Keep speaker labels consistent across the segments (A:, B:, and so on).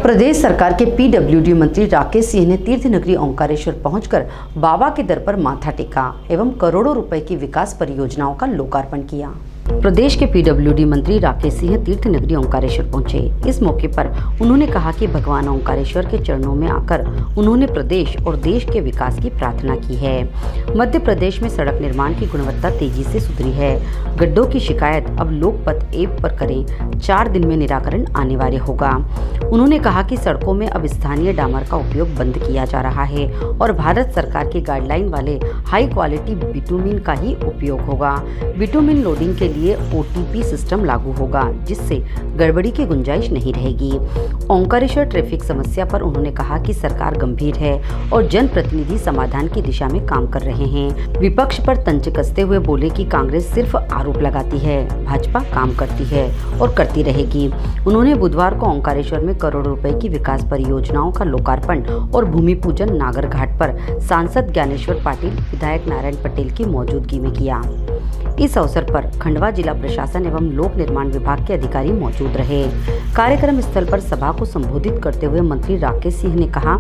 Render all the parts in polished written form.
A: प्रदेश सरकार के पीडब्ल्यूडी मंत्री राकेश सिंह ने तीर्थ नगरी ओंकारेश्वर पहुंचकर बाबा के दर पर माथा टेका एवं करोड़ों रुपए की विकास परियोजनाओं का लोकार्पण किया। प्रदेश के पीडब्ल्यूडी मंत्री राकेश सिंह तीर्थ नगरी ओंकारेश्वर पहुंचे। इस मौके पर उन्होंने कहा कि भगवान ओंकारेश्वर के चरणों में आकर उन्होंने प्रदेश और देश के विकास की प्रार्थना की है। मध्य प्रदेश में सड़क निर्माण की गुणवत्ता तेजी से सुधरी है। गड्ढों की शिकायत अब लोकपथ ऐप पर करें, 4 दिन में निराकरण अनिवार्य होगा। उन्होंने कहा कि सड़कों में अब स्थानीय डामर का उपयोग बंद किया जा रहा है और भारत सरकार की गाइडलाइन वाले हाई क्वालिटी बिटुमिन का ही उपयोग होगा। बिटुमिन लोडिंग के लिए OTP सिस्टम लागू होगा, जिससे गड़बड़ी की गुंजाइश नहीं रहेगी। ओंकारेश्वर ट्रैफिक समस्या पर उन्होंने कहा कि सरकार गंभीर है और जनप्रतिनिधि समाधान की दिशा में काम कर रहे हैं। विपक्ष पर तंज कसते हुए बोले कि कांग्रेस सिर्फ आरोप लगाती है, भाजपा काम करती है और करती रहेगी। उन्होंने बुधवार को ओंकारेश्वर में करोड़ों रुपए की विकास परियोजनाओं का लोकार्पण और भूमि पूजन नागर घाट पर सांसद ज्ञानेश्वर पाटिल, विधायक नारायण पटेल की मौजूदगी में किया। इस अवसर पर खंडवा जिला प्रशासन एवं लोक निर्माण विभाग के अधिकारी मौजूद रहे। कार्यक्रम स्थल पर सभा को संबोधित करते हुए मंत्री राकेश सिंह ने कहा,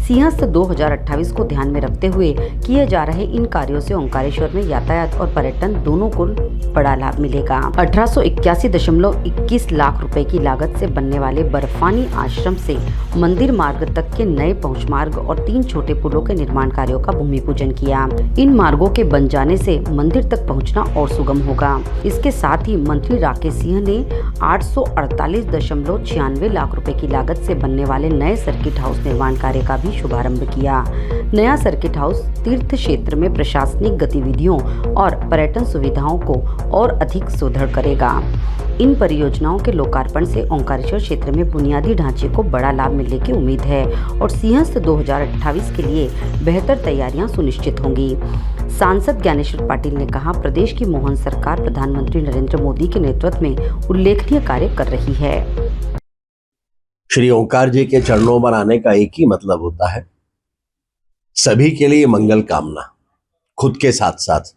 A: सिंहस्थ 2028 को ध्यान में रखते हुए किए जा रहे इन कार्यों से ओंकारेश्वर में यातायात और पर्यटन दोनों को बड़ा लाभ मिलेगा। 1881.21 लाख रुपए की लागत से बनने वाले बर्फानी आश्रम से मंदिर मार्ग तक के नए पहुंच मार्ग और 3 छोटे पुलों के निर्माण कार्यों का भूमि पूजन किया। इन मार्गों के बन जाने से मंदिर तक पहुंचना और सुगम होगा। इसके साथ ही मंत्री राकेश सिंह ने 848.96 लाख रुपए की लागत से बनने वाले नए सर्किट हाउस निर्माण कार्य का भी शुभारंभ किया। नया सर्किट हाउस तीर्थ क्षेत्र में प्रशासनिक गतिविधियों और पर्यटन सुविधाओं को और अधिक सुदृढ़ करेगा। इन परियोजनाओं के लोकार्पण से ओंकारेश्वर क्षेत्र में बुनियादी ढांचे को बड़ा लाभ मिलने की उम्मीद है और सिंहस्थ 2028 के लिए बेहतर तैयारियां सुनिश्चित होंगी। सांसद ज्ञानेश्वर पाटिल ने कहा, प्रदेश की मोहन सरकार प्रधानमंत्री नरेंद्र मोदी के नेतृत्व में उल्लेखनीय कार्य कर रही है।
B: श्री ओंकार जी के चरणों पर आने का एक ही मतलब होता है, सभी के लिए मंगल कामना, खुद के साथ साथ।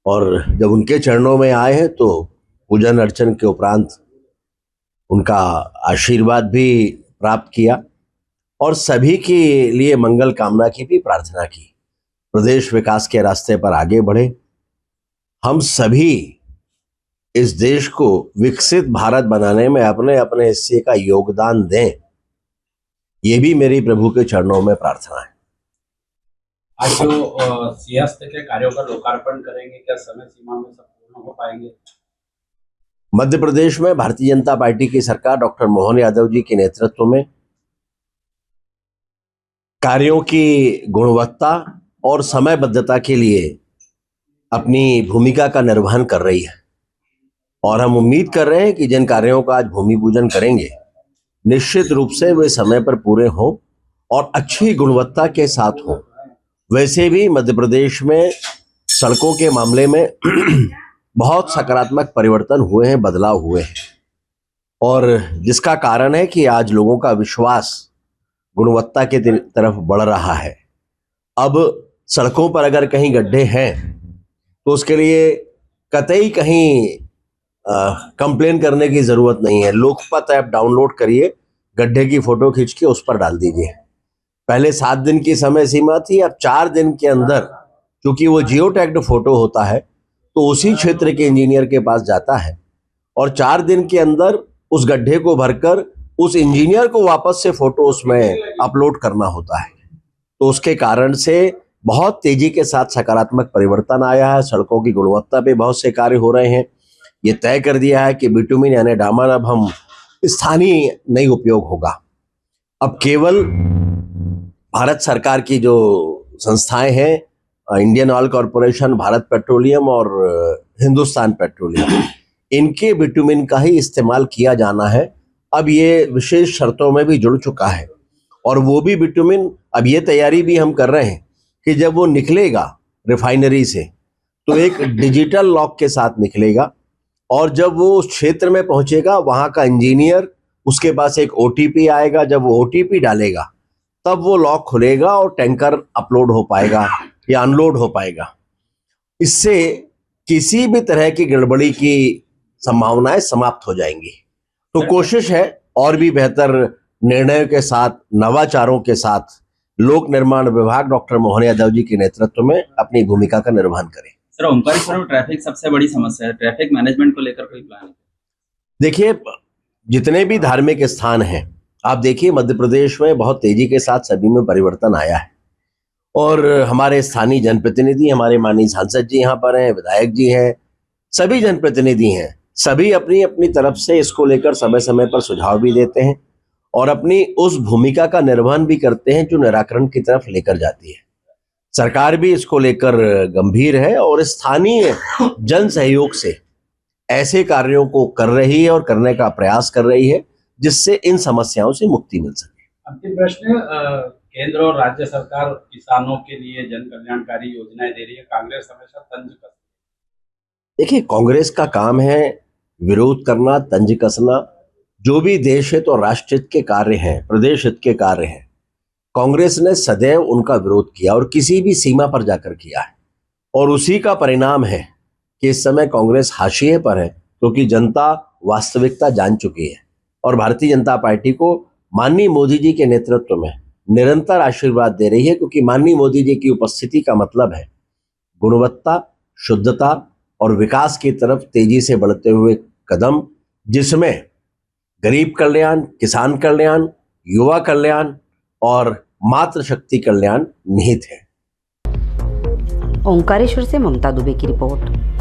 B: और जब उनके चरणों में आए हैं तो पूजन अर्चन के उपरांत उनका आशीर्वाद भी प्राप्त किया और सभी के लिए मंगल कामना की भी प्रार्थना की। प्रदेश विकास के रास्ते पर आगे बढ़े, हम सभी इस देश को विकसित भारत बनाने में अपने अपने हिस्से का योगदान दें, ये भी मेरी प्रभु के चरणों में प्रार्थना है।
C: आज जो सिंहस्थ के कार्यों का लोकार्पण करेंगे, क्या समय सीमा में सब पूर्ण हो पाएंगे?
B: मध्य प्रदेश में भारतीय जनता पार्टी की सरकार डॉक्टर मोहन यादव जी के नेतृत्व में कार्यों की गुणवत्ता और समयबद्धता के लिए अपनी भूमिका का निर्वहन कर रही है और हम उम्मीद कर रहे हैं कि जिन कार्यों का आज भूमि पूजन करेंगे, निश्चित रूप से वे समय पर पूरे हों और अच्छी गुणवत्ता के साथ हों। वैसे भी मध्य प्रदेश में सड़कों के मामले में बहुत सकारात्मक परिवर्तन हुए हैं, बदलाव हुए हैं और जिसका कारण है कि आज लोगों का विश्वास गुणवत्ता के तरफ बढ़ रहा है। अब सड़कों पर अगर कहीं गड्ढे हैं तो उसके लिए कतई कहीं कंप्लेन करने की जरूरत नहीं है। लोकपथ ऐप डाउनलोड करिए, गड्ढे की फोटो खींच के उस पर डाल दीजिए। पहले 7 दिन की समय सीमा थी, अब 4 दिन के अंदर, क्योंकि वो जियो टैग्ड फोटो होता है तो उसी क्षेत्र के इंजीनियर के पास जाता है और 4 दिन के अंदर उस गड्ढे को भरकर उस इंजीनियर को वापस से फोटो उसमें अपलोड करना होता है। तो उसके कारण से बहुत तेजी के साथ सकारात्मक परिवर्तन आया है। सड़कों की गुणवत्ता पे बहुत से कार्य हो रहे हैं। ये तय कर दिया है कि बिटुमिन यानी डामर अब हम स्थानीय नहीं उपयोग होगा। अब केवल भारत सरकार की जो संस्थाएं हैं, Indian oil corporation, Bharat petroleum और हिंदुस्तान पेट्रोलियम, इनके बिटुमिन का ही इस्तेमाल किया जाना है। अब ये विशेष शर्तों में भी जुड़ चुका है और वो भी बिटुमिन, अब ये तैयारी भी हम कर रहे हैं कि जब वो निकलेगा रिफाइनरी से तो एक डिजिटल लॉक के साथ निकलेगा और जब वो उस क्षेत्र में पहुंचेगा, वहां का इंजीनियर, उसके पास एक OTP आएगा। जब वो OTP डालेगा तब वो लॉक खुलेगा और टैंकर अपलोड हो पाएगा या अनलोड हो पाएगा। इससे किसी भी तरह की गड़बड़ी की संभावनाएं समाप्त हो जाएंगी। तो कोशिश है और भी बेहतर निर्णयों के साथ, नवाचारों के साथ लोक निर्माण विभाग डॉक्टर मोहन यादव जी के नेतृत्व में अपनी भूमिका का निर्वहन करे।
D: सर, ओंकारेश्वर में ट्रैफिक सबसे बड़ी समस्या है, ट्रैफिक मैनेजमेंट को लेकर कोई प्लान है?
B: देखिए, जितने भी धार्मिक स्थान हैं, आप देखिए मध्य प्रदेश में बहुत तेजी के साथ सभी में परिवर्तन आया है और हमारे स्थानीय जनप्रतिनिधि, हमारे माननीय सांसद जी यहाँ पर हैं, विधायक जी हैं, सभी जनप्रतिनिधि हैं, सभी अपनी अपनी तरफ से इसको लेकर समय समय पर सुझाव भी देते हैं और अपनी उस भूमिका का निर्वहन भी करते हैं जो निराकरण की तरफ लेकर जाती है। सरकार भी इसको लेकर गंभीर है और स्थानीय जन सहयोग से ऐसे कार्यों को कर रही है और करने का प्रयास कर रही है जिससे इन समस्याओं से मुक्ति मिल सके।
C: अंतिम प्रश्न, केंद्र और राज्य सरकार किसानों के लिए जन कल्याणकारी योजनाएं दे रही है, कांग्रेस हमेशा तंज कसती है।
B: देखिए, कांग्रेस का काम है विरोध करना, तंज कसना। जो भी देश हित और राष्ट्र हित के कार्य हैं, प्रदेश हित के कार्य हैं, कांग्रेस ने सदैव उनका विरोध किया और किसी भी सीमा पर जाकर किया है और उसी का परिणाम है कि इस समय कांग्रेस हाशिए पर है क्योंकि जनता वास्तविकता जान चुकी है और भारतीय जनता पार्टी को माननीय मोदी जी के नेतृत्व में निरंतर आशीर्वाद दे रही है क्योंकि माननीय मोदी जी की उपस्थिति का मतलब है गुणवत्ता, शुद्धता और विकास की तरफ तेजी से बढ़ते हुए कदम, जिसमें गरीब कल्याण, किसान कल्याण, युवा कल्याण और मातृशक्ति कल्याण निहित है।
A: ओंकारेश्वर से ममता दुबे की रिपोर्ट।